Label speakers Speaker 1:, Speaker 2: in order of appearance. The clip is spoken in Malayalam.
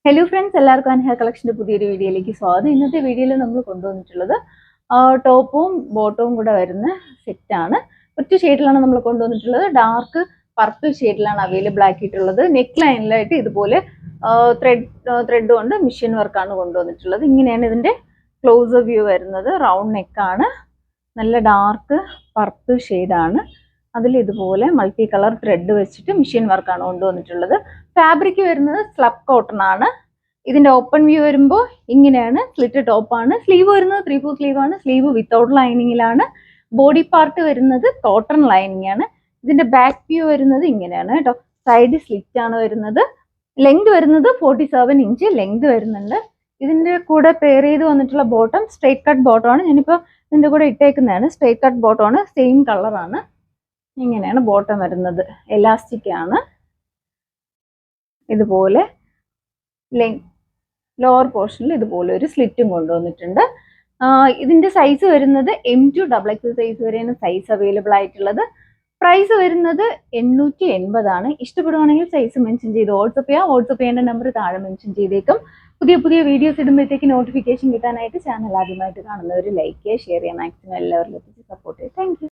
Speaker 1: ഹലോ ഫ്രണ്ട്സ്, എല്ലാവർക്കും അൻഹ കളക്ഷൻ്റെ പുതിയൊരു വീഡിയോയിലേക്ക് സ്വാഗതം. ഇന്നത്തെ വീഡിയോയിൽ നമ്മൾ കൊണ്ടുവന്നിട്ടുള്ളത് ടോപ്പും ബോട്ടവും കൂടെ വരുന്ന സെറ്റാണ്. ഒറ്റ ഷെയ്ഡിലാണ് നമ്മൾ കൊണ്ടുവന്നിട്ടുള്ളത്. ഡാർക്ക് പർപ്പിൾ ഷെയ്ഡിലാണ് അവൈലബിൾ ആക്കിയിട്ടുള്ളത്. നെക്ക് ലൈനിലായിട്ട് ഇതുപോലെ ത്രെഡ് കൊണ്ട് മിഷ്യൻ വർക്കാണ് കൊണ്ടുവന്നിട്ടുള്ളത്. ഇങ്ങനെയാണ് ഇതിൻ്റെ ക്ലോസ് വ്യൂ വരുന്നത്. റൗണ്ട് നെക്കാണ്, നല്ല ഡാർക്ക് പർപ്പിൾ ഷെയ്ഡാണ്. അതിൽ ഇതുപോലെ മൾട്ടി കളർ ത്രെഡ് വെച്ചിട്ട് മിഷ്യൻ വർക്കാണ് കൊണ്ടുവന്നിട്ടുള്ളത്. ഫാബ്രിക് വരുന്നത് സ്ലബ് കോട്ടൺ ആണ്. ഇതിന്റെ ഓപ്പൺ വ്യൂ വരുമ്പോൾ ഇങ്ങനെയാണ്. സ്ലിറ്റ് ടോപ്പാണ്. സ്ലീവ് വരുന്നത് 3/4 സ്ലീവ് ആണ്. സ്ലീവ് വിത്തൗട്ട് ലൈനിങ്ങിലാണ്. ബോഡി പാർട്ട് വരുന്നത് കോട്ടൺ ലൈനിങ് ആണ്. ഇതിന്റെ ബാക്ക് വ്യൂ വരുന്നത് ഇങ്ങനെയാണ് കേട്ടോ. സൈഡ് സ്ലിറ്റ് ആണ് വരുന്നത്. ലെങ്ത് വരുന്നത് 47 ഇഞ്ച് ലെങ്ത് വരുന്നുണ്ട്. ഇതിന്റെ കൂടെ പെയർ ചെയ്ത് വന്നിട്ടുള്ള ബോട്ടം സ്ട്രേറ്റ് കട്ട് ബോട്ടം ആണ്. ഞാനിപ്പോൾ ഇതിന്റെ കൂടെ ഇട്ടേക്കുന്നതാണ്. സ്ട്രേറ്റ് കട്ട് ബോട്ടം ആണ്. സെയിം കളറാണ്. ഇങ്ങനെയാണ് ബോട്ടം വരുന്നത്. എലാസ്റ്റിക് ആണ്. ഇതുപോലെ ലോവർ പോർഷനിൽ ഇതുപോലെ ഒരു സ്ലിറ്റും കൊണ്ടുവന്നിട്ടുണ്ട്. ഇതിന്റെ സൈസ് വരുന്നത് M to XXL സൈസ് വരെയാണ് സൈസ് അവൈലബിൾ ആയിട്ടുള്ളത്. പ്രൈസ് വരുന്നത് 880 ആണ്. ഇഷ്ടപ്പെടുവാണെങ്കിൽ സൈസ് മെൻഷൻ ചെയ്ത് വാട്സപ്പ് ചെയ്യാം. വാട്സപ്പ് ചെയ്യേണ്ട നമ്പർ താഴെ മെൻഷൻ ചെയ്തേക്കും. പുതിയ പുതിയ വീഡിയോസ് ഇടുമ്പോഴത്തേക്ക് നോട്ടിഫിക്കേഷൻ കിട്ടാനായിട്ട് ചാനൽ ആദ്യമായിട്ട് കാണുന്നവർ ലൈക്ക് ചെയ്യുക, ഷെയർ ചെയ്യുക, മാക്സിമം എല്ലാവരിലും സപ്പോർട്ട് ചെയ്യുക. Thank you.